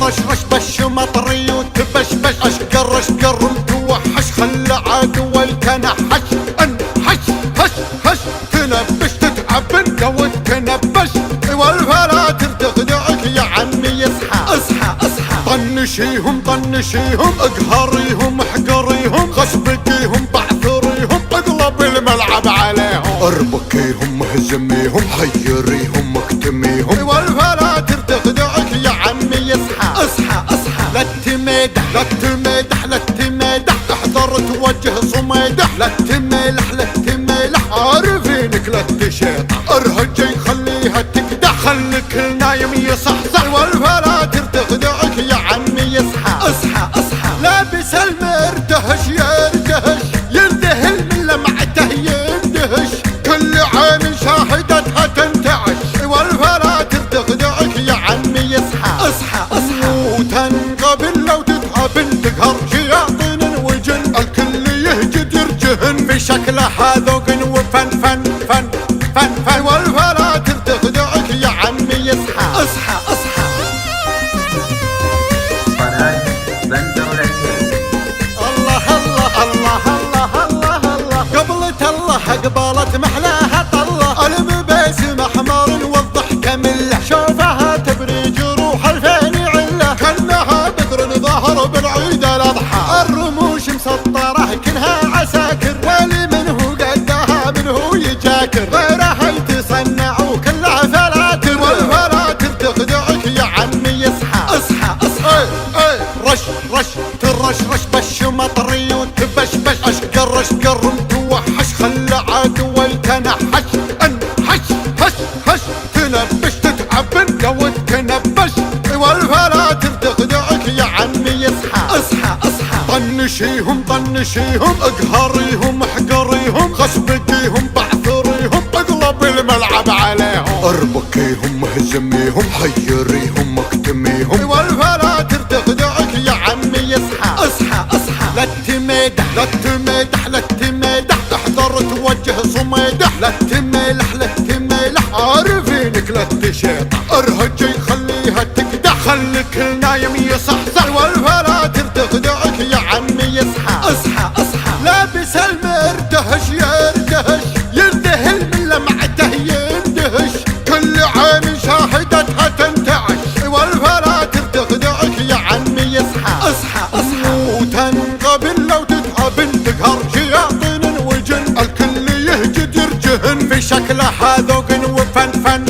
ترشرش بش مطري وتبشبش اشقر اشقر متوحش خلى عدوى يتنحش انحش هش هش تنبش تتعب انت وتنبش والفلاتر تخدعك يا عمي اصحى اصحى اصحى طنشيهم طنشيهم اقهريهم احقريهم خشبكيهم بعثريهم اقلب الملعب عليهم اربكيهم اهزميهم حيريهم اكتميهم والفلاتر تخدعك يا عمي اصحى اصحى اصحى لا تمدح لا تمدح لا تمدح احضر توجه صميدح لا تملح لا تملح عارفينك لا تشيطح ارهجي خليها تقدح خليك النايم يصحصح والفلاتر تخدعك يا عمي اصحى اصحى اصحى لابس المرتهش يرتهش يندهل من لمعته يندهش كل عين شاهدتها تنتعش والفلاتر تخدعك يا عمي اصحى اصحى اصحى وتنقبل لو تتقابل تقهر شياطين وجن الكل يهجد يرجهن في شكله ذوق وفن فن فن فن فن والفلاتر تخدعك يا عمي اصحى اصحى اصحى الله الله الله الله الله الله قبلت الله قبلت محلاها طله المباسم احمر والضحكه مله شوفها تبري جروح الفين عله كانها بدر ظهر بالعيد الاضحى الرموش مسطره كنها عساكر والي منه قدها منه يجاكر غيرها يتصنعوا كلها فلاتر والفلاتر تخدعك يا عمي اصحى اصحى اصحى رش رش ترشرش بش مطري وتبشبش اشقر اشقر متوحش خلى عدوى يتنحش انحش هش هش تنبش تتعب انت وتنبش والفلاتر تخدعك يا عمي اصحى اصحى اصحى طنشيهم طنشيهم اقهريهم احقريهم خشبكيهم بعثريهم اقلب الملعب عليهم اربكيهم اهزميهم حيريهم اكتميهم والفلاتر تخدعك يا عمي اصحى اصحى اصحى لا تمدح لا تمدح لا تمدح احضر توجه صميدح لا تملح لا تملح عارفينك لا تشيطح ارهجي خليها تقدح خليك النايم يصحصح والفلاتر تخدعك يا عمي اصحى اصحى اصحى لابس المرتهش يرتهش يندهل من لمعته يندهش كل عين شاهدتها تنتعش والفلاتر تخدعك يا عمي اصحى اصحى اصحى وتنقبل لو تتقابل تقهر شياطين وجن الكل يهجد يرجهن في شكله ذوق وفن فن